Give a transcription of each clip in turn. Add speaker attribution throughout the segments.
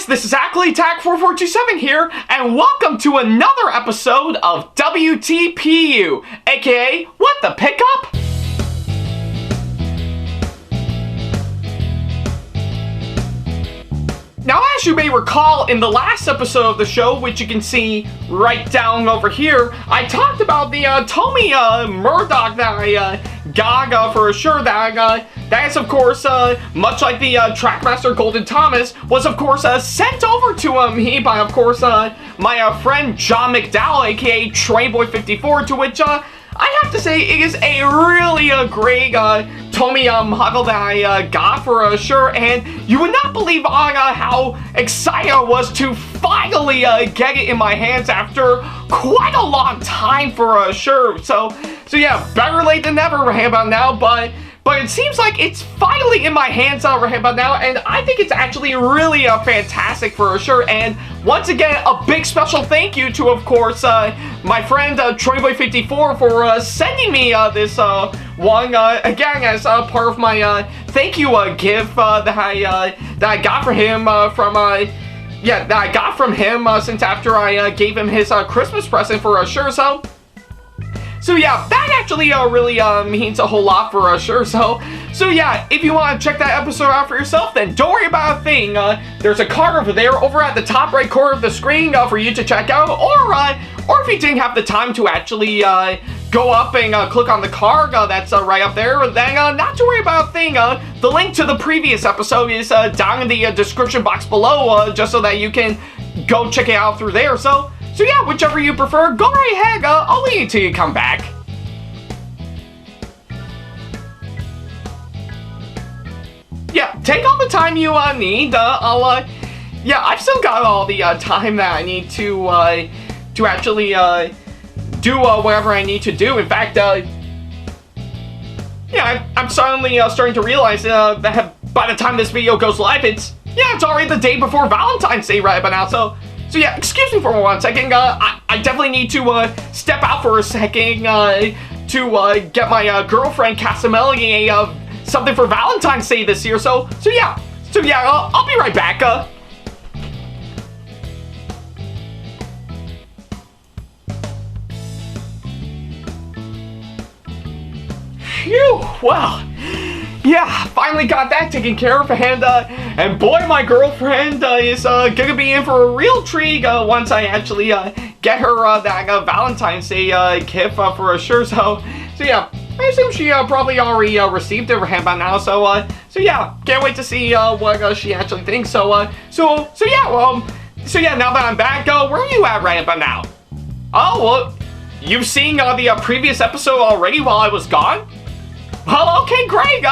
Speaker 1: this is Ackley Tack4427 here, and welcome to another episode of WTPU, aka What the Pickup? Now, as you may recall, in the last episode of the show, which you can see right down over here, I talked about the Tommy Murdoch that I got for sure. That is, of course, much like the TrackMaster Golden Thomas, was, of course, sent over to me by, of course, my friend Jon McDowell, aka Trainboy54, to which I have to say it is a really great Tommy model that I got for sure, and you would not believe how excited I was to finally get it in my hands after quite a long time for sure. So yeah, better late than never right about now, but it seems like it's finally in my hands right about now, and I think it's actually really fantastic for sure. And once again, a big special thank you to, of course, my friend Trainboy54 for sending me this one again as part of my thank you gift that I got for him since after I gave him his Christmas present for sure. So yeah, that actually really means a whole lot for us, sure. So yeah, if you want to check that episode out for yourself, then don't worry about a thing. There's a card over there, over at the top right corner of the screen for you to check out. Or if you didn't have the time to actually go up and click on the card that's right up there, then not to worry about a thing. The link to the previous episode is down in the description box below, just so that you can go check it out through there. So yeah, whichever you prefer, go right ahead. I'll leave you till you come back. Yeah, take all the time you need. Yeah, I've still got all the time that I need to actually do whatever I need to do. In fact, yeah, I'm suddenly starting to realize that by the time this video goes live, it's already the day before Valentine's Day right about now. So yeah, excuse me for 1 second. I definitely need to step out for a second to get my girlfriend Casamelli something for Valentine's Day this year. So yeah, I'll be right back. Phew, well, yeah, finally got that taken care of, and boy, my girlfriend is gonna be in for a real treat once I actually get her that Valentine's Day gift for sure. So yeah, I assume she probably already received it by now. So yeah, can't wait to see what she actually thinks. So yeah, now that I'm back, where are you at right about now? Oh, well, you've seen the previous episode already while I was gone? Well, okay, great.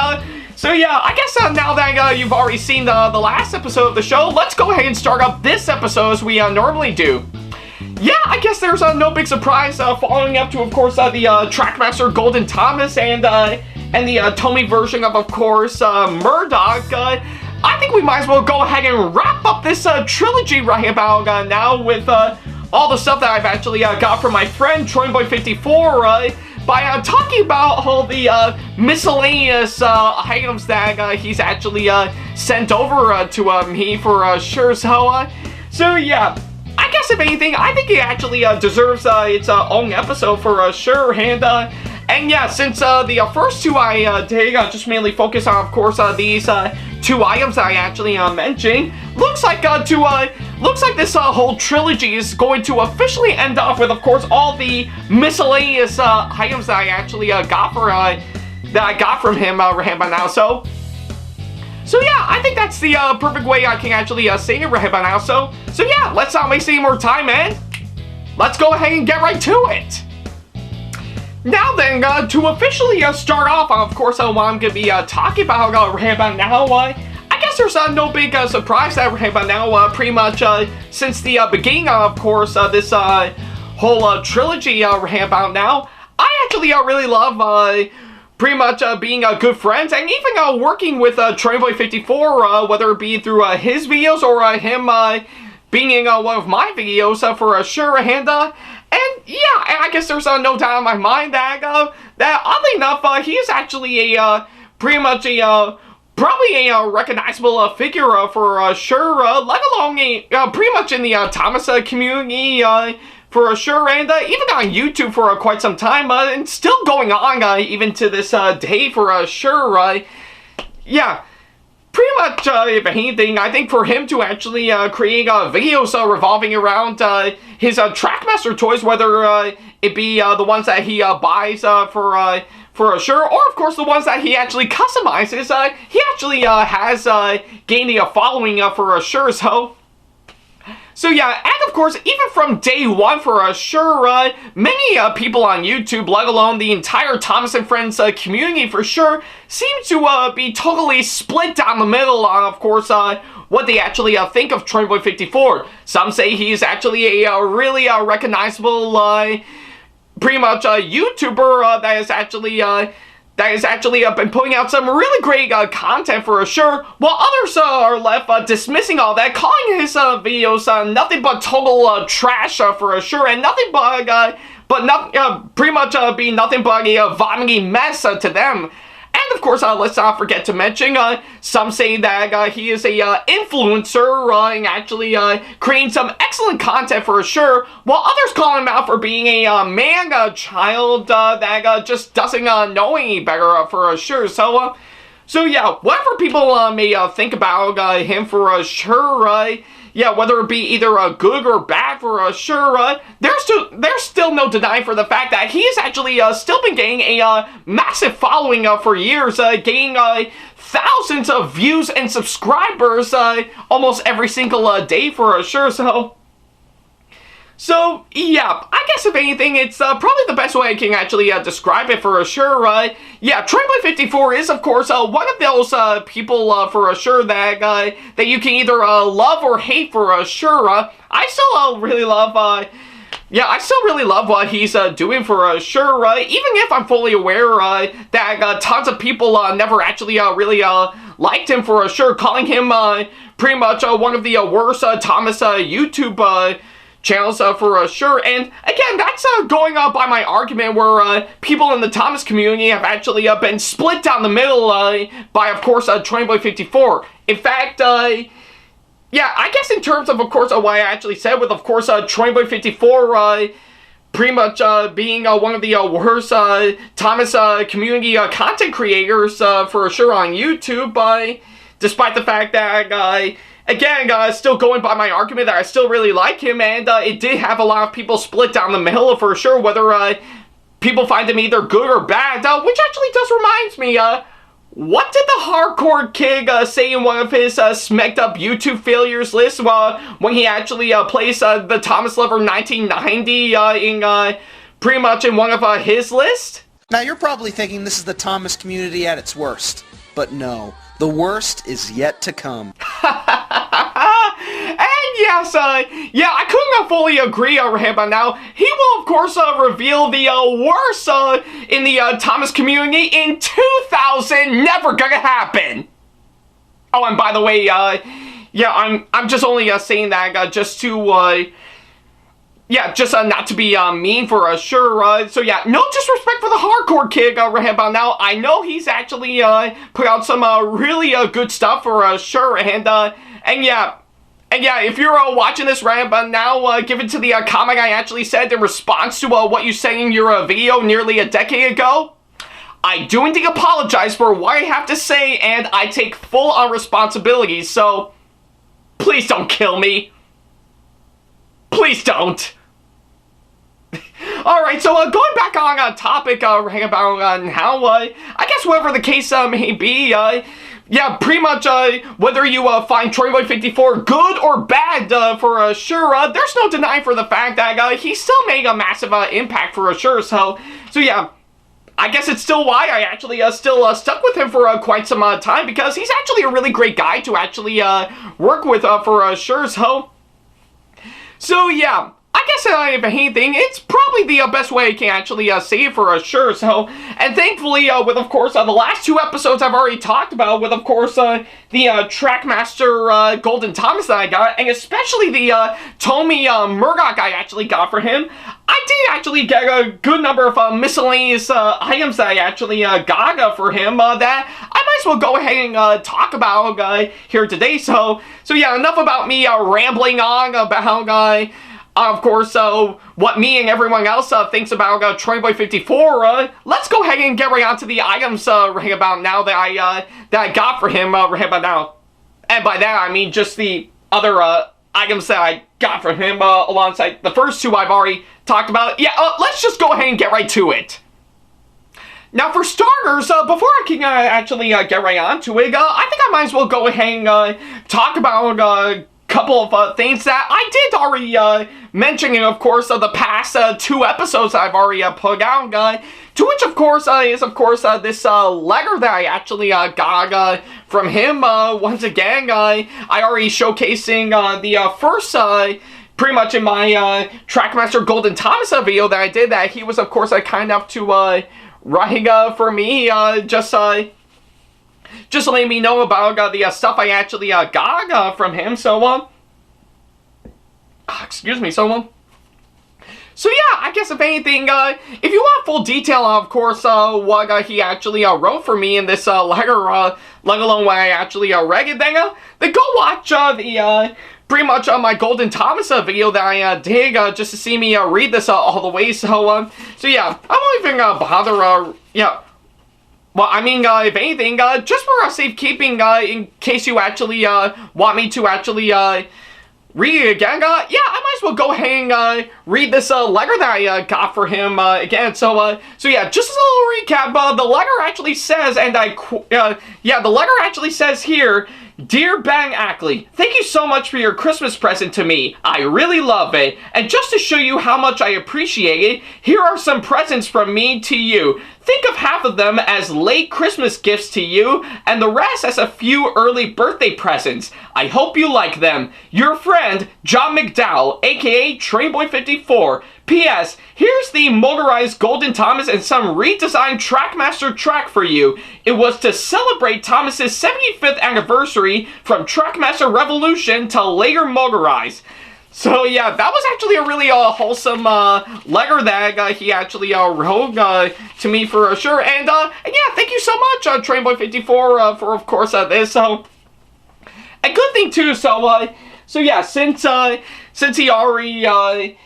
Speaker 1: So yeah, I guess now that you've already seen the last episode of the show, let's go ahead and start up this episode as we normally do. Yeah, I guess there's no big surprise following up to, of course, the TrackMaster Golden Thomas and the Tommy version of course, Murdoch. I think we might as well go ahead and wrap up this trilogy right about now with all the stuff that I've actually got from my friend Trainboy54, by talking about all the miscellaneous items that he's actually sent over to me for sure. So yeah, I guess if anything, I think it actually deserves its own episode for sure. And yeah, since the first two I did just mainly focus on, of course, these two items that I actually mentioned, looks like this whole trilogy is going to officially end off with, of course, all the miscellaneous items that I actually got from him right by now. So yeah, I think that's the perfect way I can actually say it right by now. So yeah, let's not waste any more time, man. Let's go ahead and get right to it. Now then, to officially start off, of course, what I'm going to be talking about right about now, I guess there's no big surprise that right about now, pretty much since the beginning, of course, this whole trilogy right about now, I actually really love pretty much being good friends and even working with Trainboy54, whether it be through his videos or him being in one of my videos for sure. And yeah, I guess there's no doubt in my mind that oddly enough, he is actually pretty much probably a recognizable figure for sure, let alone pretty much in the Thomas community for sure, and even on YouTube for quite some time, and still going on even to this day for sure. Yeah, pretty much, if anything, I think for him to actually create videos revolving around his TrackMaster toys, whether it be the ones that he buys for sure, or of course the ones that he actually customizes, he actually has gained a following for sure, So yeah, and of course, even from day one for sure, many people on YouTube, let alone the entire Thomas and Friends community for sure, seem to be totally split down the middle on, of course, what they actually think of Trainboy54. Some say he's actually a really recognizable, pretty much a YouTuber that is actually been putting out some really great content for sure, while others are left dismissing all that, calling his videos nothing but total trash for sure, and nothing but pretty much being nothing but a vomiting mess to them. And of course, let's not forget to mention, some say that he is a influencer and actually creating some excellent content for sure, while others call him out for being a man-child that just doesn't know any better for sure. So yeah, whatever people may think about him for sure, yeah, whether it be either good or bad for sure, there's still no denying for the fact that he's actually still been getting a massive following for years, gaining thousands of views and subscribers almost every single day for sure. So yeah, I guess if anything, it's probably the best way I can actually describe it for sure. Yeah, Trainboy54 is, of course, one of those people for sure that that you can either love or hate for sure. I still really love. Yeah, I still really love what he's doing for sure. Even if I'm fully aware that tons of people never actually really liked him for sure, calling him pretty much one of the worst Thomas YouTube channels for sure. And again, that's going by my argument where people in the Thomas community have actually been split down the middle by, of course, Trainboy54. In fact, yeah, I guess in terms of course, what I actually said with, of course, Trainboy54 pretty much being one of the worst Thomas community content creators for sure on YouTube, despite the fact that again, still going by my argument that I still really like him, and it did have a lot of people split down the middle for sure, whether people find him either good or bad, which actually does reminds me, what did the hardcore kid say in one of his smecked up YouTube failures list when he actually placed the Thomas Lover 1990 in pretty much in one of his lists?
Speaker 2: Now you're probably thinking this is the Thomas community at its worst, but no. The worst is yet to come.
Speaker 1: And yes, yeah, I couldn't fully agree on him, but now he will, of course, reveal the worst in the Thomas community in 2000. Never gonna happen. Oh, and by the way, yeah, I'm just only saying that just to yeah, just not to be mean for sure. So yeah, no disrespect for the hardcore kid right about now. I know he's actually put out some really good stuff for sure. And yeah, if you're watching this right about now, give it to the comment I actually said in response to what you said in your video nearly a decade ago. I do indeed apologize for what I have to say, and I take full on responsibility. So please don't kill me. Please don't. Alright, so going back on topic right about how, I guess whatever the case may be, yeah, pretty much whether you find Trainboy54 good or bad for sure, there's no denying for the fact that he still made a massive impact for sure. So yeah, I guess it's still why I actually still stuck with him for quite some time, because he's actually a really great guy to actually work with for sure. So yeah, I guess if anything, it's probably the best way I can actually say it for sure. So, and thankfully, with of course the last 2 episodes I've already talked about, with of course the TrackMaster Golden Thomas that I got, and especially the Tommy Murdoch I actually got for him, I did actually get a good number of miscellaneous items that I actually got for him that I might as well go ahead and talk about here today. So yeah, enough about me rambling on about of course, what me and everyone else thinks about Trainboy54. Let's go ahead and get right onto the items right about now that I got for him right about now. And by that I mean just the other items that I got from him alongside the first 2 I've already talked about. Yeah, let's just go ahead and get right to it. Now, for starters, before I can actually get right onto it, I think I might as well go ahead and talk about a couple of things that I did already mention in, of course, the past 2 episodes I've already put out, to which, of course, is, of course, this letter that I actually got from him. Once again, I already showcasing the first pretty much in my TrackMaster Golden Thomas video that I did, that he was, of course, kind enough to write for me, just letting me know about the stuff I actually got from him. So, excuse me, so yeah, I guess if anything, if you want full detail on, of course, what he actually wrote for me in this letter, let alone when I actually read it, then go watch the pretty much my Golden Thomas video that I did just to see me read this all the way. So yeah, I won't even bother. Yeah. Well, I mean, if anything, just for safekeeping, in case you actually want me to actually read it again, yeah, I might as well go ahead and read this letter that I got for him again. So yeah, just as a little recap, the letter actually says, and yeah, the letter actually says here, "Dear Ben Ackley, thank you so much for your Christmas present to me. I really love it. And just to show you how much I appreciate it, here are some presents from me to you. Think of half of them as late Christmas gifts to you, and the rest as a few early birthday presents. I hope you like them. Your friend, Jon McDowell, aka Trainboy54. P.S. Here's the motorized Golden Thomas and some redesigned TrackMaster track for you. It was to celebrate Thomas's 75th anniversary from TrackMaster Revolution to later motorized." So yeah, that was actually a really wholesome letter that he actually wrote to me for sure. And yeah, thank you so much, Trainboy54, for of course this. So, a good thing too. So yeah, since he already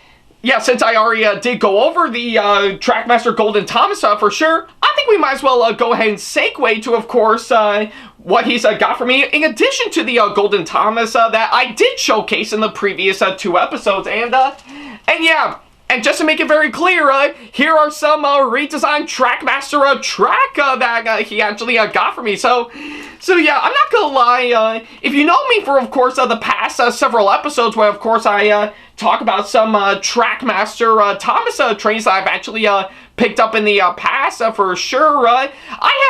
Speaker 1: since I already did go over the TrackMaster Golden Thomas for sure, I think we might as well go ahead and segue to, of course, what he's got for me, in addition to the Golden Thomas that I did showcase in the previous 2 episodes. And yeah, and just to make it very clear, here are some redesigned TrackMaster track that he actually got for me. So yeah, I'm not gonna lie, if you know me for, of course, the past several episodes where, of course, I talk about some TrackMaster Thomas trains that I've actually picked up in the past for sure. I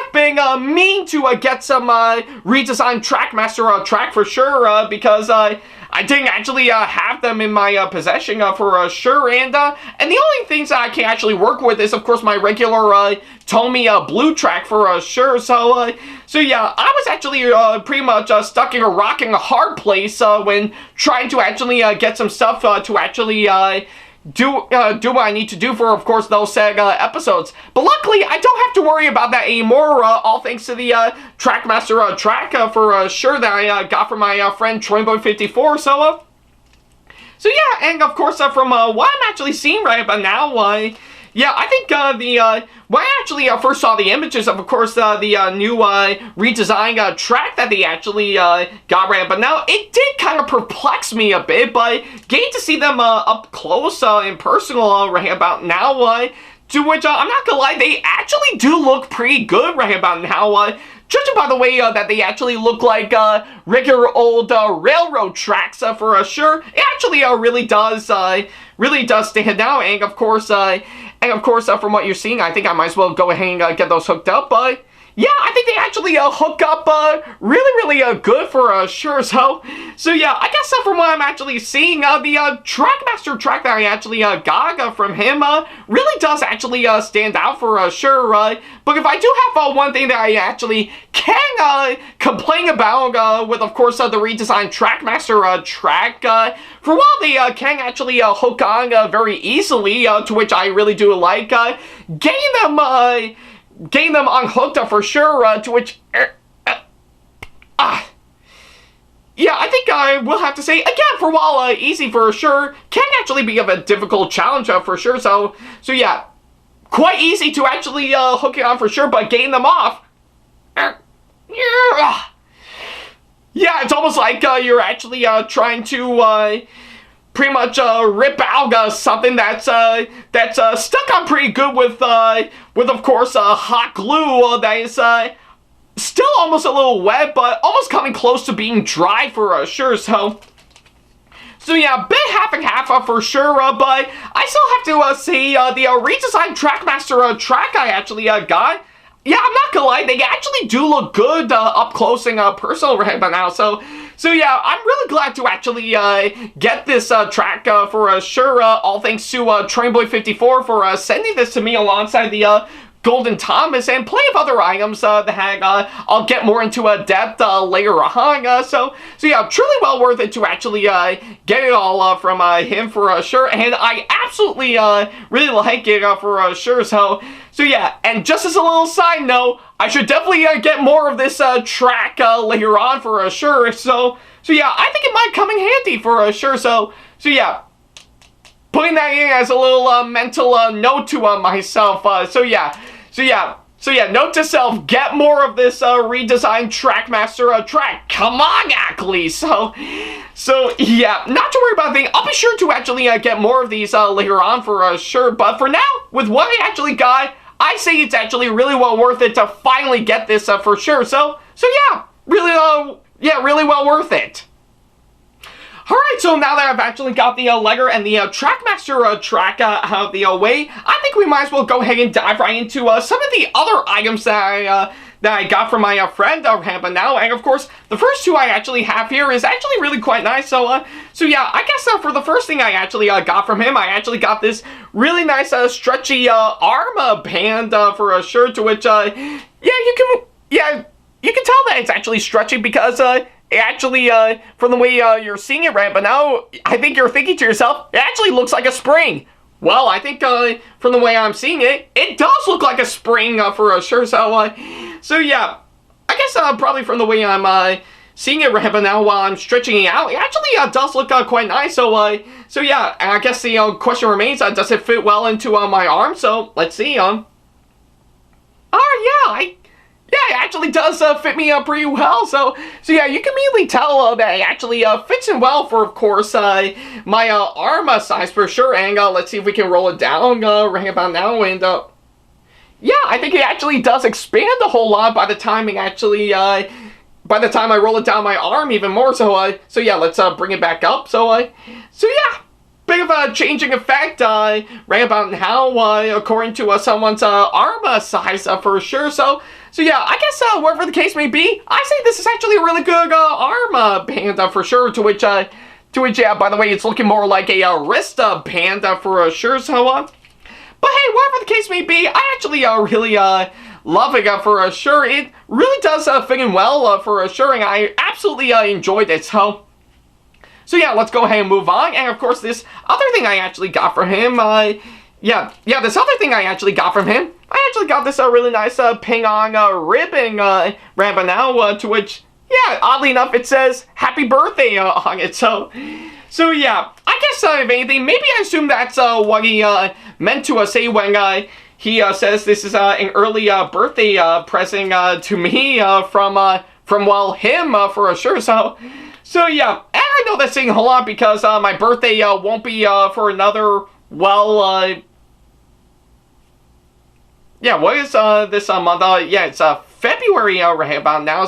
Speaker 1: have been meaning to get some redesigned TrackMaster track for sure, because I didn't actually have them in my possession for sure, and the only things that I can actually work with is, of course, my regular Tommy blue track for sure. So yeah, I was actually pretty much stuck in a rock and a hard place when trying to actually get some stuff to actually do what I need to do for, of course, those said episodes. But luckily, I don't have to worry about that anymore, all thanks to the TrackMaster track for sure that I got from my friend Trainboy54. So yeah, and of course, from what I'm actually seeing right about now, yeah, I think when I actually first saw the images of course, the new redesigned track that they actually got right about now, it did kind of perplex me a bit, but getting to see them up close and personal right about now, to which I'm not gonna lie, they actually do look pretty good right about now. Judging by the way that they actually look like regular old railroad tracks for sure, it actually really does stand out. And of course, from what you're seeing, I think I might as well go ahead and get those hooked up. Yeah, I think they actually hook up really good for sure. So So yeah, I guess from what I'm actually seeing, the TrackMaster track that I actually got from him really does actually stand out for sure. But if I do have one thing that I actually can complain about with, of course, the redesigned TrackMaster track, for a while they can actually hook on very easily, to which I really do like. Getting them unhooked for sure, to which... Yeah, I think I will have to say, again, for a while, easy for sure, can actually be of a difficult challenge for sure, so yeah, quite easy to actually hook it on for sure, but getting them off, yeah, it's almost like you're actually trying to pretty much rip out something that's stuck on pretty good with of course hot glue that is still almost a little wet, but almost coming close to being dry for sure. So yeah, a bit half and half for sure, but I still have to say the redesigned TrackMaster track I actually got. Yeah, I'm not gonna lie, they actually do look good up close and personal right now. So yeah, I'm really glad to actually get this track for sure. All thanks to Trainboy54 for sending this to me alongside the Golden Thomas and plenty of other items that I'll get more into depth later on. So yeah, truly well worth it to actually get it all from him for sure, and I absolutely really like it for sure. So yeah, and just as a little side note, I should definitely get more of this track later on for sure. So yeah, I think it might come in handy for sure. So yeah, putting that in as a little mental note to myself. So yeah, note to self, get more of this redesigned TrackMaster track. Come on, Ackley. So yeah, not to worry about a thing. I'll be sure to actually get more of these later on for sure. But for now, with what I actually got, I say it's actually really well worth it to finally get this for sure. So yeah, really well worth it. Alright, so now that I've actually got the legger and the TrackMaster track out of the way, I think we might as well go ahead and dive right into some of the other items that I got from my friend Rampa now. And of course, the first two I actually have here is actually really quite nice. So yeah, I guess for the first thing I actually got from him, I actually got this really nice stretchy arm band for sure, to which yeah, you can tell that it's actually stretchy because actually, from the way you're seeing it right, but now I think you're thinking to yourself, it actually looks like a spring. Well, I think from the way I'm seeing it, it does look like a spring for sure. So yeah, I guess probably from the way I'm seeing it right now while I'm stretching it out, it actually does look quite nice. So yeah, I guess the question remains, does it fit well into my arm? So let's see. Yeah, it actually does fit me pretty well. So yeah, you can immediately tell that it actually fits in well for, of course, my arm size for sure. And let's see if we can roll it down right about now. And yeah, I think it actually does expand a whole lot by the time it actually, by the time I roll it down my arm even more. So yeah, let's bring it back up. So yeah, bit of a changing effect right about now, according to someone's arm size for sure. So yeah, I guess whatever the case may be, I say this is actually a really good arm band for sure. To which yeah, by the way, it's looking more like a wrist band for sure. So but hey, whatever the case may be, I actually really love it for sure. It really does fit in well for sure, and I absolutely enjoyed it. So yeah, let's go ahead and move on. And of course, this other thing I actually got from him, this other thing I actually got from him, I actually got this really nice ping-on ribbon Rampa now, to which, yeah, oddly enough, it says happy birthday on it. So yeah, I guess if anything, maybe I assume that's what he meant to say when he says this is an early birthday present to me from well, him for sure. So yeah, and I know that's saying a whole lot because my birthday won't be for another, well, yeah, what is this month? Yeah, it's February right about now.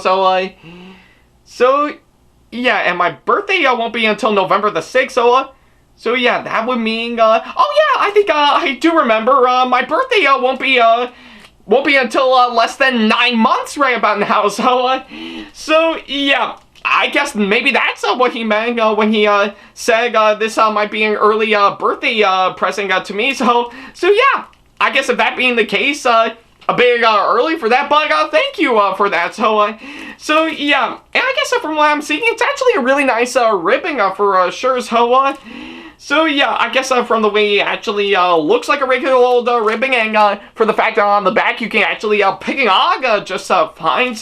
Speaker 1: So yeah, and my birthday won't be until November the 6th. So yeah, that would mean oh yeah, I think I do remember my birthday won't be until less than 9 months right about now. So yeah, I guess maybe that's what he meant when he said this might be an early birthday present to me. So yeah, I guess if that being the case, a bit early for that, but thank you for that. So yeah, and I guess from what I'm seeing, it's actually a really nice ribbing for sure. So yeah, I guess from the way it actually looks like a regular old ribbing, and for the fact that on the back you can actually pick it on just fine.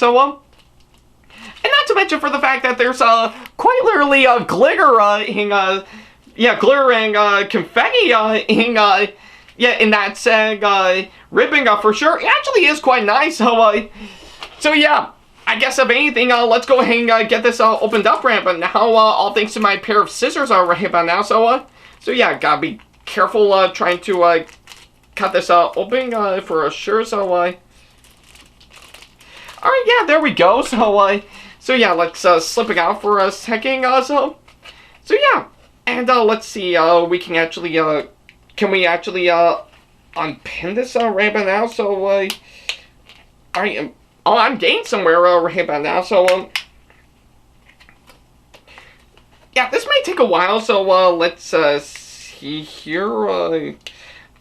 Speaker 1: And not to mention for the fact that there's quite literally glitter glitter and confetti in that said ribbing for sure. It actually is quite nice. So yeah, I guess if anything, let's go ahead and get this opened up right but now. All thanks to my pair of scissors right about now. So yeah, gotta be careful trying to cut this open for sure. Alright, yeah, there we go. So yeah, let's slip it out for a second. So yeah, and let's see. We can actually unpin this right about now? So I'm getting somewhere right about now. So yeah, this may take a while. So let's see here.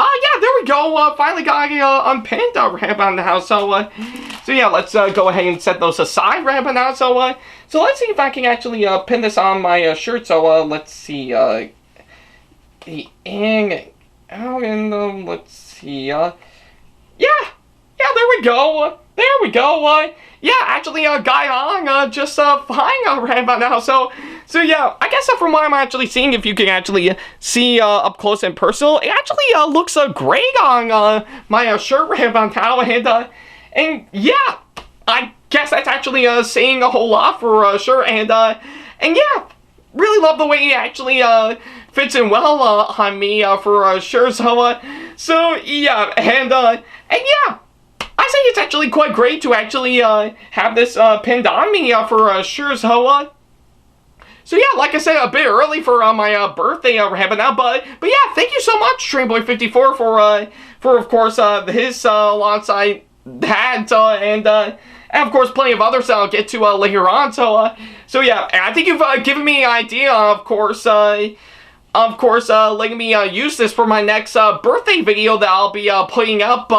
Speaker 1: Yeah, there we go. Finally got unpinned right about now. So yeah, let's go ahead and set those aside right about now. So let's see if I can actually pin this on my shirt. So let's see the in out and let's see. Yeah, there we go. There we go. Yeah, actually got on just fine right about now. So yeah, I guess from what I'm actually seeing, if you can actually see up close and personal, it actually looks great on my shirt right about now. And yeah, I guess that's actually saying a whole lot for sure. And yeah, really love the way it actually fits in well on me for sure. So yeah, and yeah, I say it's actually quite great to actually have this pinned on me for sure. So yeah, like I said, a bit early for my birthday right now, but yeah, thank you so much, Trainboy54, for of course his alongside that and of course plenty of others I'll get to later on. So yeah, I think you've given me an idea, of course, letting me use this for my next birthday video that I'll be putting up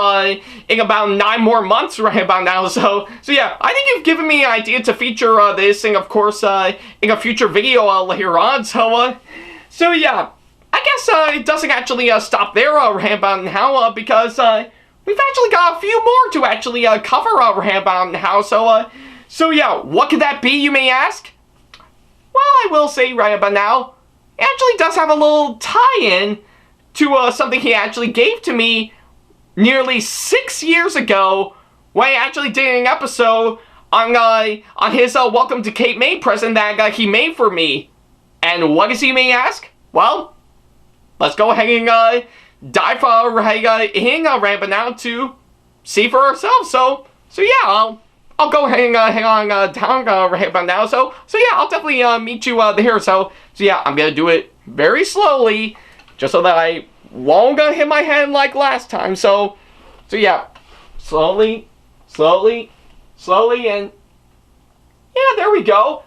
Speaker 1: in about 9 more months right about now. So yeah, I think you've given me an idea to feature this thing, of course, in a future video later on. So yeah, I guess it doesn't actually stop there right about now because we've actually got a few more to actually cover right about now. So yeah, what could that be, you may ask? Well, I will say right about now, it actually does have a little tie-in to something he actually gave to me nearly 6 years ago when I actually did an episode on his Welcome to Cape May present that he made for me. And what is he, may ask? Well, let's go ahead and dive right in right about now to see for ourselves. So yeah, I'll go ahead and hang on down right about now. So yeah, I'll definitely meet you there. So yeah, I'm gonna do it very slowly, just so that I won't hit my head like last time. So yeah, slowly, and yeah, there we go.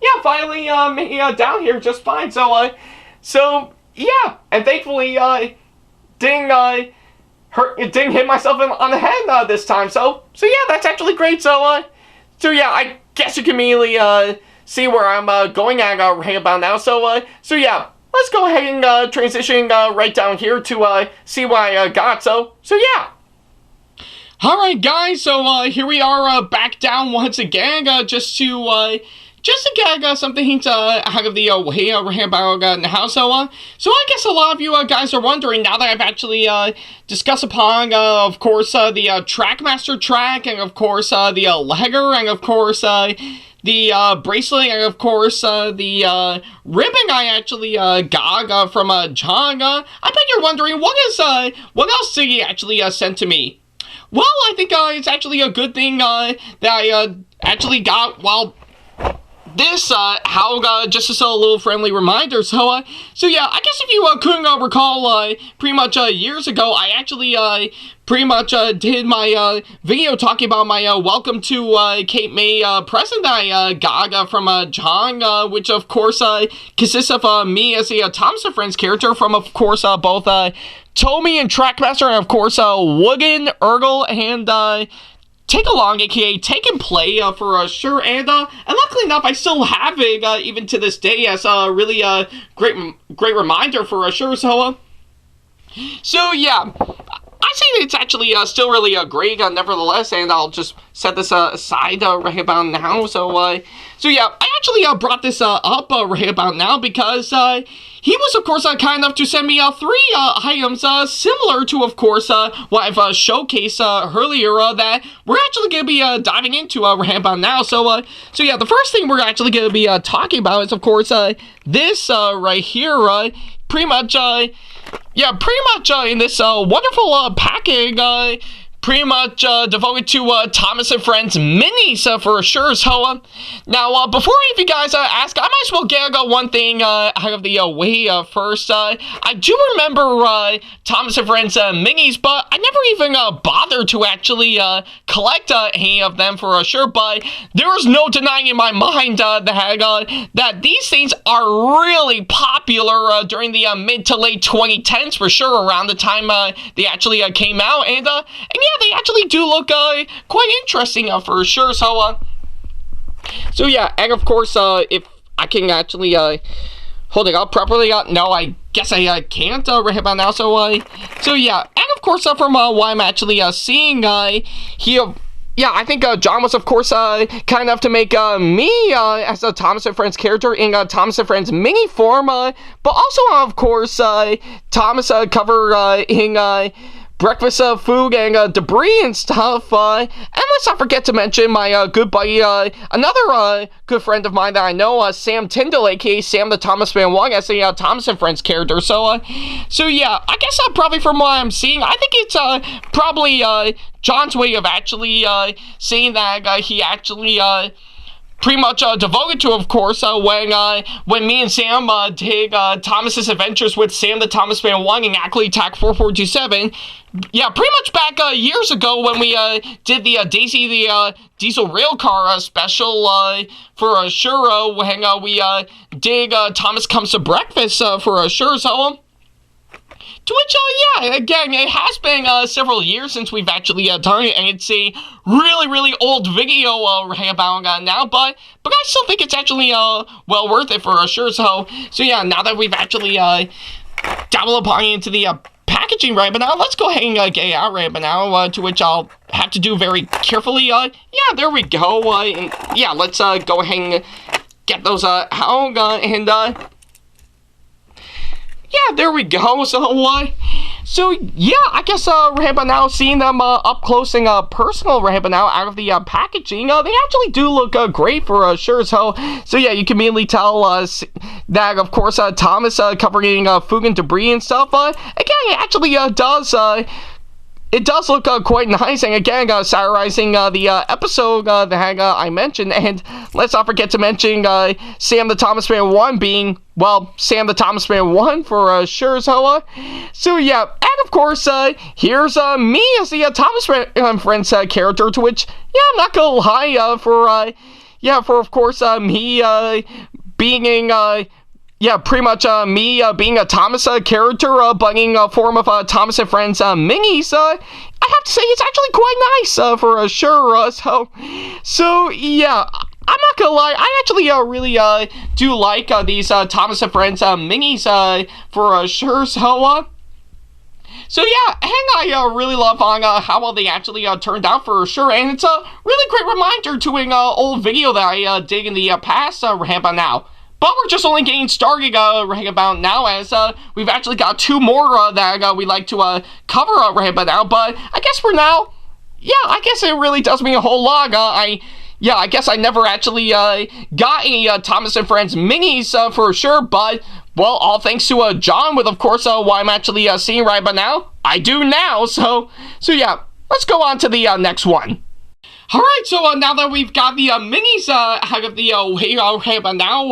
Speaker 1: Yeah, finally me down here just fine. So yeah, and thankfully didn't hit myself on the head this time. So yeah, that's actually great. So yeah, I guess you can immediately see where I'm going at right about now. So yeah, let's go ahead and transition right down here to see what I got. So yeah. Alright guys, so here we are back down once again, just to get something out of the way right about now. So I guess a lot of you guys are wondering, now that I've actually discussed upon, of course, the TrackMaster track, and of course, the legger, and of course, the bracelet, and of course, the ribbon I actually got from Jon. I bet you're wondering, what else did he actually send to me? Well, I think it's actually a good thing that I actually got while this, just as a little friendly reminder, so yeah, I guess if you couldn't recall, pretty much years ago, I actually pretty much did my video talking about my welcome to Cape May present that I got from Jon, which of course consists of me as a Thomas and Friends character from, of course, both Tommy and TrackMaster, and of course Woogan, Urgle, and Take Along, aka Take and Play, for sure, and luckily enough, I still have it, even to this day, as a really great reminder for sure, so yeah, I say it's actually still really great, nevertheless, and I'll just set this aside right about now, so yeah, I actually brought this up right about now because he was, of course, kind enough to send me 3 items similar to, of course, what I've showcased earlier that we're actually going to be diving into right about now. So yeah, the first thing we're actually going to be talking about is, of course, this right here, pretty much in this wonderful packing, pretty much devoted to Thomas and Friends minis for sure. So now, before any of you guys ask, I might as well get one thing out of the way first. I do remember Thomas and Friends minis, but I never even bothered to actually collect any of them for sure. But there is no denying in my mind that these things are really popular during the mid to late 2010s for sure, around the time they actually came out, and yeah, they actually do look quite interesting for sure. So yeah, and of course, if I can actually hold it up properly, no, I guess I can't right about now. So yeah, and of course, from what I'm actually seeing here. Yeah, I think Jon was, of course, kind enough to make me as a Thomas and Friends character in Thomas and Friends mini form, but also, of course, Thomas cover in breakfast food and debris and stuff, and let's not forget to mention my good buddy, another good friend of mine that I know, Sam Tyndall, aka Sam the ThomasFan1, as a Thomas and Friends character. So yeah, I guess probably from what I'm seeing, I think it's probably Jon's way of actually saying that he actually pretty much devoted to, of course, when me and Sam did Thomas's Adventures with Sam the ThomasFan1 and Ackley TAC4427. Yeah, pretty much back years ago when we did the Daisy the Diesel Railcar special for sure, when we did Thomas Comes to Breakfast for sure. So to which, yeah, again, it has been several years since we've actually done it, and it's a really old video right about now, but I still think it's actually well worth it for sure. So yeah, now that we've actually dabbled upon into the packaging right but now, let's go ahead and get it out right but now, to which I'll have to do very carefully. Yeah, there we go. And yeah, let's go ahead and get those out, and yeah, there we go. So yeah, I guess right about now, seeing them up close and personal right about now out of the packaging, they actually do look great for sure. So yeah, you can immediately tell that, of course, Thomas covering food and debris and stuff. Again, it actually does. It does look quite nice, and again, satirizing the episode that I mentioned, and let's not forget to mention Sam the ThomasFan1 being, well, Sam the ThomasFan1 for sure. So yeah, and of course, here's me as the Thomas and Friends character, to which, yeah, I'm not gonna lie, for of course, me being yeah, pretty much me being a Thomas character, but in form of Thomas and Friends minis, I have to say it's actually quite nice for sure. So yeah, I'm not gonna lie, I actually really do like these Thomas and Friends minis for sure. So yeah, and I really love how well they actually turned out for sure, and it's a really great reminder to an old video that I did in the past right about now. But we're just only getting started right about now, as we've actually got 2 more that we like to cover right about now. But I guess for now, yeah, I guess it really does mean a whole lot. I guess I never actually got any Thomas and Friends minis for sure, but, well, all thanks to Jon, with, of course, what I'm actually seeing right about now, I do now. So yeah, let's go on to the next one. Alright, so now that we've got the minis out of the way right about now,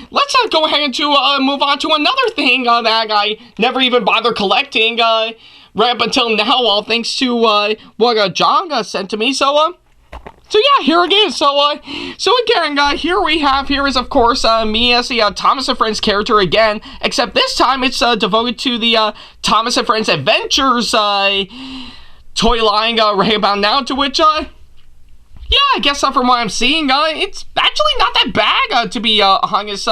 Speaker 1: let's go ahead and move on to another thing that I never even bothered collecting right up until now, all thanks to what Jon sent to me. So yeah, here it is. So again, here is of course me as the Thomas and Friends character again, except this time it's devoted to the Thomas and Friends Adventures toy line right about now, to which yeah, I guess from what I'm seeing, it's actually not that bad, to be honest.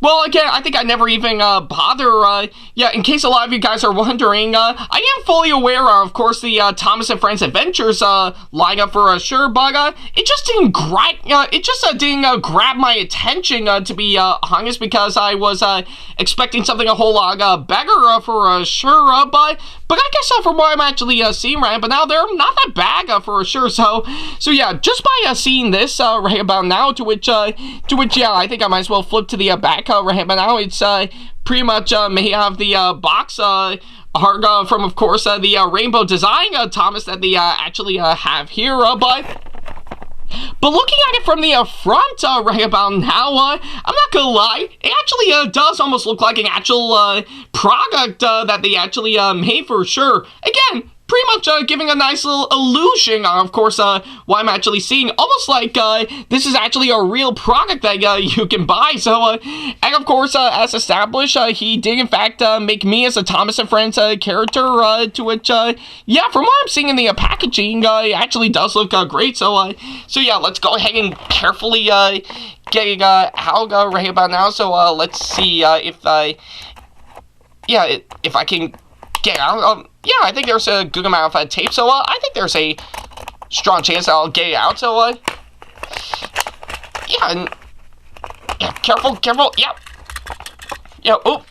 Speaker 1: Well, again, I think I never even bother. Yeah, in case a lot of you guys are wondering, I am fully aware of course, the Thomas and Friends Adventures lineup for sure, but it just didn't grab my attention, to be honest, because I was expecting something a whole lot better for sure. But I guess from what I'm actually seeing right but now, they're not that bad for sure. So yeah, just by seeing this right about now, to which yeah, I think I might as well flip to the back right about now. It's pretty much may have the box art from of course the rainbow design Thomas that they actually have here, but looking at it from the front right about now, I'm not gonna lie, it actually does almost look like an actual product that they actually made for sure. Again, pretty much giving a nice little illusion of course what I'm actually seeing, almost like this is actually a real product that you can buy. So and of course as established, he did in fact make me as a Thomas and Friends character, to which yeah, from what I'm seeing in the packaging, it actually does look great. So yeah, let's go ahead and carefully get out right about now. So let's see if yeah, if I can get out. Yeah, I think there's a good amount of tape, so I think there's a strong chance I'll get it out. So yeah, and yeah, careful, yep, yeah, oh,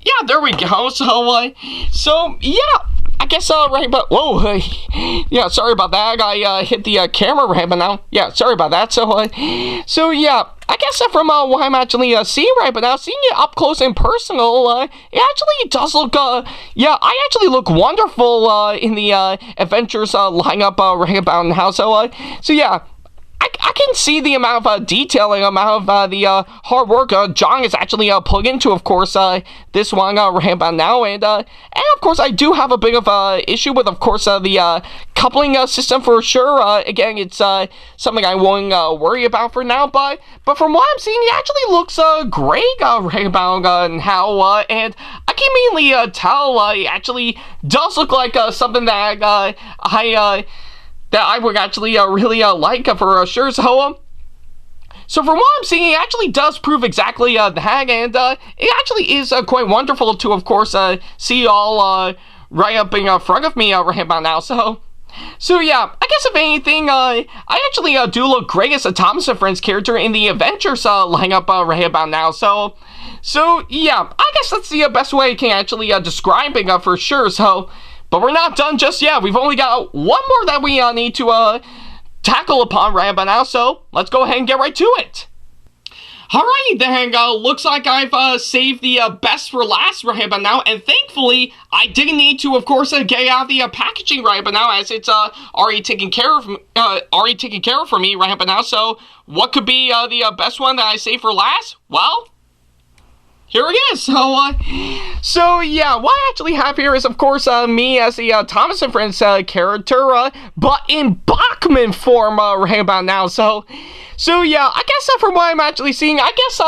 Speaker 1: yeah, there we go. So yeah, I guess right, but whoa, yeah, sorry about that. I hit the camera right, but now, yeah, sorry about that. So yeah, I guess from what I'm actually seeing right, but now seeing it up close and personal, it actually does look, yeah, I actually look wonderful in the Adventures lineup right about now. So yeah, I can see the amount of detailing, amount of the hard work Jon is actually put into, of course, this one right about now, and of course I do have a bit of issue with, of course, the coupling system for sure. Again, it's something I won't worry about for now, but from what I'm seeing, it actually looks great right about now, and I can immediately tell it actually does look like something that I would actually really like for sure. So from what I'm seeing, it actually does prove exactly that, and it actually is quite wonderful to, of course, see all right up in front of me right about now. So yeah, I guess if anything, I actually do look great as a Thomas and Friends character in the Adventures lineup right about now. So yeah, I guess that's the best way I can actually describe it for sure. But we're not done just yet. We've only got one more that we need to tackle upon right about now, so let's go ahead and get right to it. Alright then, looks like I've saved the best for last right about now, and thankfully I didn't need to, of course, get out the packaging right about now, as it's already taken care of for me right about now. So what could be the best one that I saved for last? Well, here it is. So yeah, what I actually have here is, of course, me as the Thomas and Friends character, but in Bachmann form right about now. So yeah, I guess from what I'm actually seeing, I guess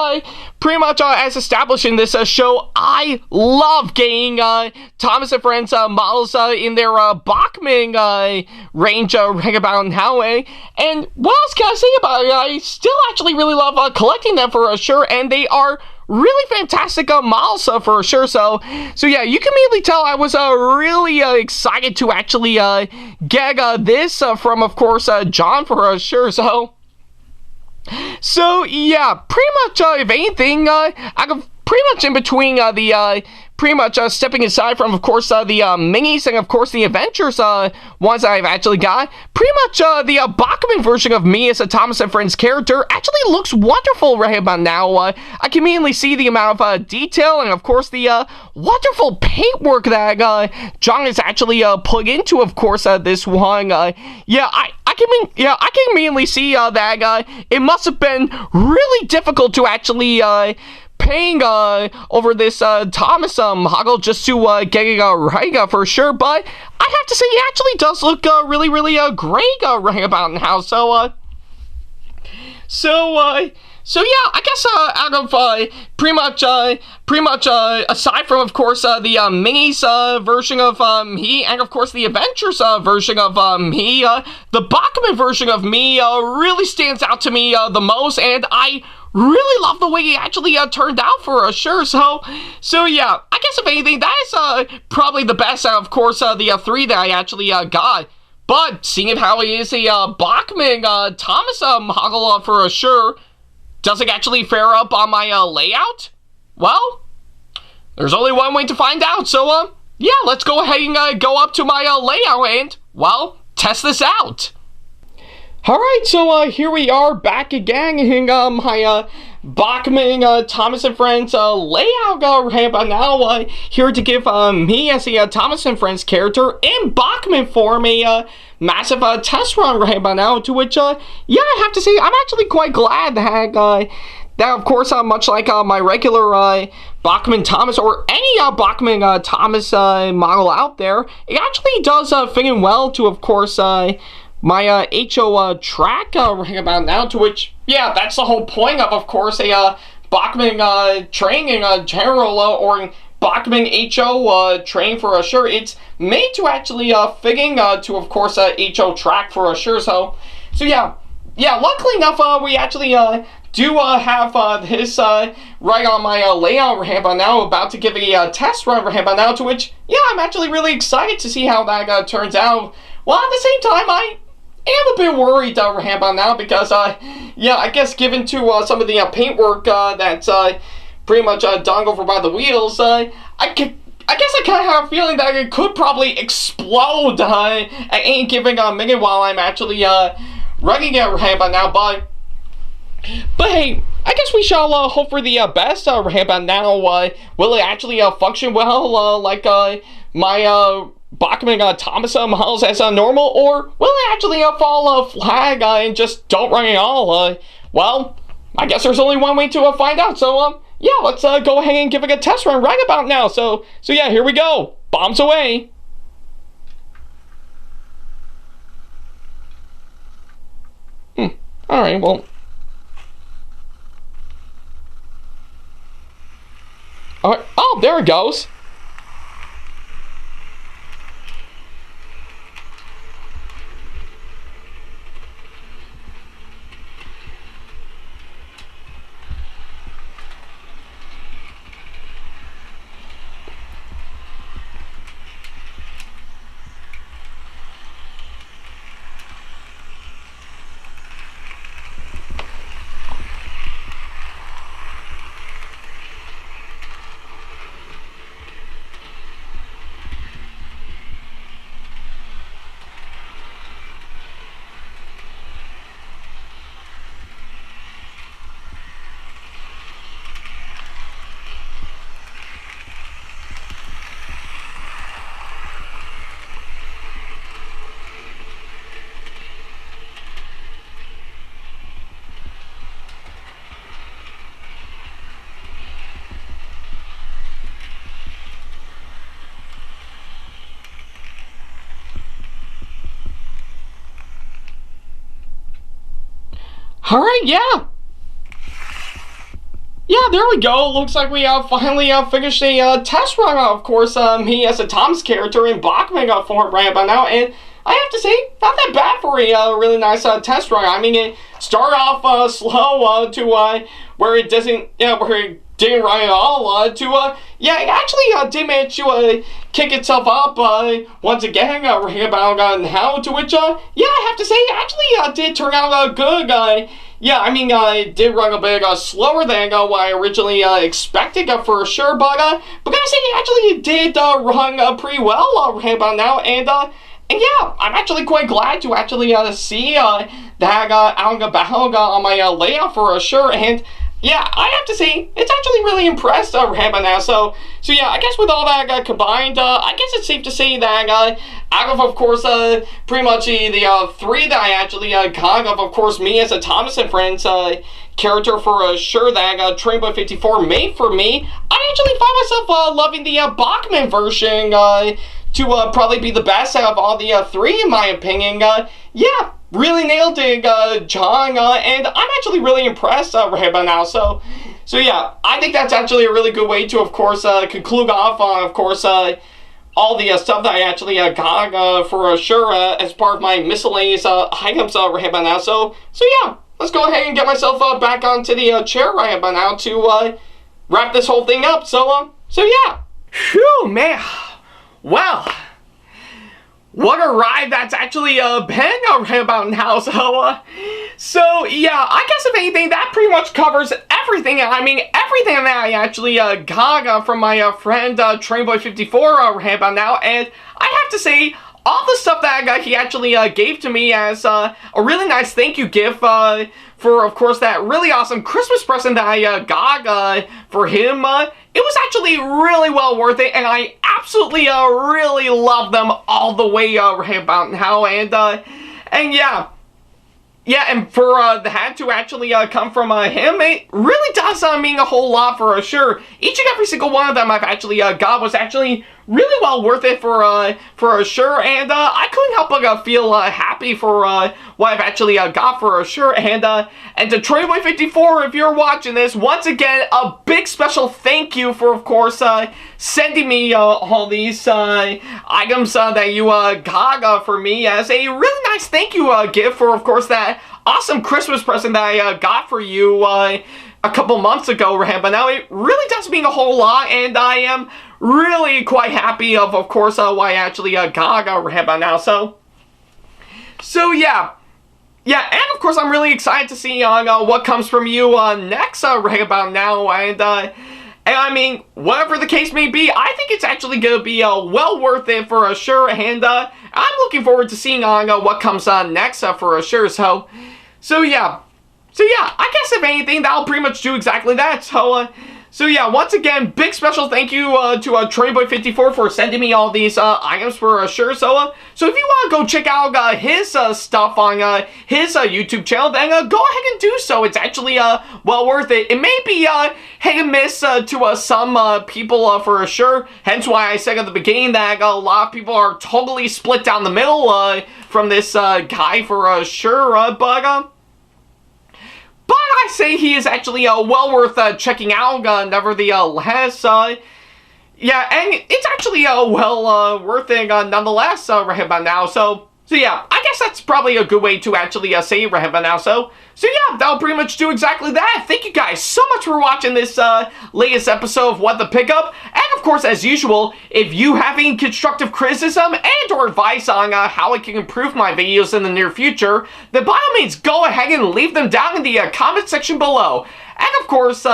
Speaker 1: pretty much as established in this show, I love getting Thomas and Friends models in their Bachmann range right about now. And what else can I say about it? I still actually really love collecting them for sure, and they are really fantastic models for sure. So yeah, you can immediately tell I was really excited to actually get this from, of course, Jon for sure. So yeah, pretty much if anything, I could pretty much in between the pretty much stepping aside from, of course, the minis and, of course, the Adventures ones I've actually got. Pretty much the Bachmann version of me as a Thomas and Friends character actually looks wonderful right about now. I can immediately see the amount of detail and, of course, the wonderful paintwork that Jon has actually put into, of course, this one. Yeah, I can I can immediately see that it must have been really difficult to actually paying over this Thomas Hoggle just to get it right for sure. But I have to say, he actually does look really great right about now. So yeah, I guess out of pretty much aside from of course the minis version of me, and of course the adventures version of me, the Bachmann version of me really stands out to me the most, and I really love the way he actually turned out for sure. So yeah, I guess if anything, that is probably the best out of course the three that I actually got. But seeing how he is a Bachmann Thomas Hoggle for sure, does it actually fare up on my layout? Well, there's only one way to find out. So yeah, let's go ahead and go up to my layout and, well, test this out. Alright, so here we are back again in my Bachmann Thomas and Friends layout right about now, here to give me as a Thomas and Friends character in Bachmann form a massive test run right about now, to which yeah, I have to say I'm actually quite glad that of course much like my regular Bachmann Thomas or any Bachmann Thomas model out there, it actually does fit in well to of course my HO track right about now, to which, yeah, that's the whole point of course, a Bachmann train in general, or Bachmann HO train for sure. It's made to actually fit in to, of course, HO track for sure. So yeah, luckily enough, we actually do have this right on my layout right about now, about to give a test run right about now, to which, yeah, I'm actually really excited to see how that turns out. Well, at the same time, I am a bit worried right about now, because yeah, I guess given to some of the paintwork that's pretty much done over by the wheels, I guess I kind of have a feeling that it could probably explode at any given minute while I'm actually running it right about now. But hey, I guess we shall hope for the best right about now. Will it actually function well like my Bachmann Thomas models as normal, or will it actually fall flag and just don't run at all? Well, I guess there's only one way to find out. So yeah, let's go ahead and give it a test run right about now. So yeah, here we go. Bombs away. All right, well. All right. Oh, there it goes. Alright, yeah. Yeah, there we go. Looks like we finally finished a test run, of course, me as a Tom's character in Bachmann form right about now, and I have to say, not that bad for a really nice test run. I mean, it started off slow to where it doesn't, where it didn't run at all, to, yeah, it actually did manage to kick itself up once again right about now, to which, yeah, I have to say, it actually did turn out good. Yeah, I mean, it did run a bit slower than what I originally expected for sure, but gotta say, it actually did run pretty well right about now, and yeah, I'm actually quite glad to actually see that out and about on my layout for sure, and yeah, I have to say, it's actually really impressed right by now. So yeah, I guess with all that combined, I guess it's safe to say that out of course, pretty much the three that I actually got of course, me as a Thomas and Friends character for sure that Trainboy54 made for me, I actually find myself loving the Bachmann version to probably be the best out of all the three, in my opinion. Yeah. Really nailed it, Jon, and I'm actually really impressed right by now. So yeah, I think that's actually a really good way to, of course, conclude off on, of course, all the stuff that I actually got for sure as part of my miscellaneous items right by now. So yeah, let's go ahead and get myself back onto the chair right by now to wrap this whole thing up. So yeah. Phew, man. Well, what a ride that's actually been right about now. So yeah, I guess if anything, that pretty much covers everything. I mean, everything that I actually got from my friend Trainboy54 right about now. And I have to say, all the stuff that he actually gave to me as a really nice thank you gift for, of course, that really awesome Christmas present that I got for him. It was actually really well worth it, and I absolutely really love them all the way right about now. And yeah. Yeah, and for the hat to actually come from him, it really does mean a whole lot for sure. Each and every single one of them I've actually got was actually really well worth it for sure, and I couldn't help but feel happy for what I've actually got for sure. And to Trainboy54, if you're watching this, once again, a big special thank you for, of course, sending me all these items that you got for me as a really nice thank you gift for, of course, that awesome Christmas present that I got for you a couple months ago, right? But now it really does mean a whole lot, and I am really quite happy of course, what I actually got right about now. So yeah. Yeah, and of course I'm really excited to see what comes from you next right about now. And I mean, whatever the case may be, I think it's actually going to be well worth it for sure. And I'm looking forward to seeing what comes next for sure. So yeah, I guess if anything, that'll pretty much do exactly that. So yeah, once again, big special thank you to Trainboy54 for sending me all these items for sure. So if you want to go check out his stuff on his YouTube channel, then go ahead and do so. It's actually well worth it. It may be hit and miss to some people for sure. Hence why I said at the beginning that a lot of people are totally split down the middle from this guy for sure. But I say he is actually well worth checking out, nevertheless. Yeah, and it's actually well worth it nonetheless right about now. So yeah, I guess that's probably a good way to actually say it right about now. So yeah, that'll pretty much do exactly that. Thank you guys so much for watching this latest episode of What the Pickup. And of course, as usual, if you have any constructive criticism and or advice on how I can improve my videos in the near future, then by all means, go ahead and leave them down in the comment section below. And of course,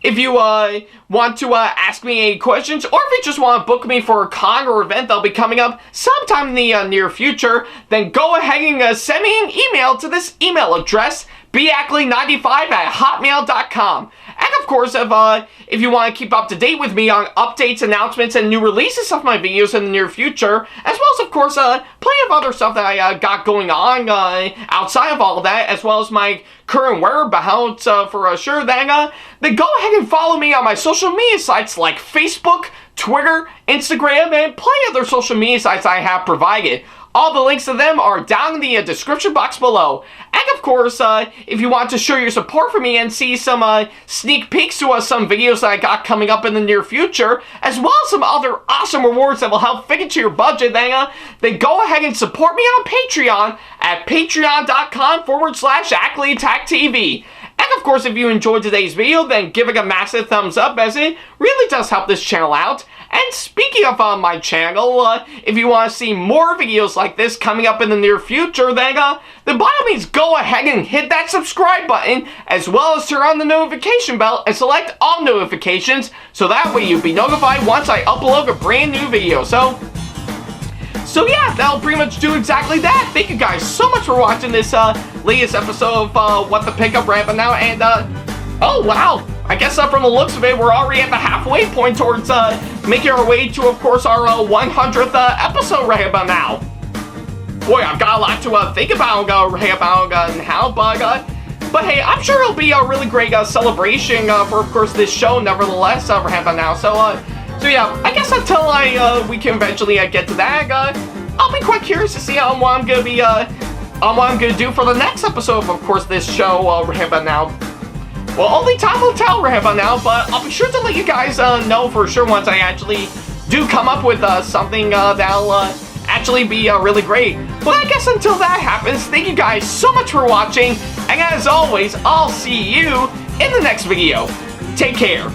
Speaker 1: if you want to ask me any questions, or if you just want to book me for a con or event that'll be coming up sometime in the near future, then go ahead and send me an email to this email address, backley95@hotmail.com. And of course, if you want to keep up to date with me on updates, announcements, and new releases of my videos in the near future, as well as, of course, plenty of other stuff that I got going on outside of all of that, as well as my current whereabouts for sure, then go ahead and follow me on my social media sites like Facebook, Twitter, Instagram, and plenty of other social media sites I have provided. All the links to them are down in the description box below. And of course, if you want to show your support for me and see some sneak peeks to some videos that I got coming up in the near future, as well as some other awesome rewards that will help fit into your budget, then go ahead and support me on Patreon at patreon.com/AckleyTackTV. And of course, if you enjoyed today's video, then give it a massive thumbs up, as it really does help this channel out. And speaking of my channel, if you want to see more videos like this coming up in the near future, then by all means go ahead and hit that subscribe button, as well as turn on the notification bell and select all notifications, so that way you'll be notified once I upload a brand new video. So yeah, that'll pretty much do exactly that. Thank you guys so much for watching this latest episode of What the Pickup right now, and Oh, wow. I guess from the looks of it, we're already at the halfway point towards making our way to, of course, our 100th episode right about now. Boy, I've got a lot to think about right about now, but hey, I'm sure it'll be a really great celebration for, of course, this show, nevertheless, right about now. So yeah, I guess until we can eventually get to that, I'll be quite curious to see what I'm gonna be, what I'm gonna do for the next episode of course, this show right about now. Well, only time will tell right about now, but I'll be sure to let you guys know for sure once I actually do come up with something that'll actually be really great. But I guess until that happens, thank you guys so much for watching, and as always, I'll see you in the next video. Take care.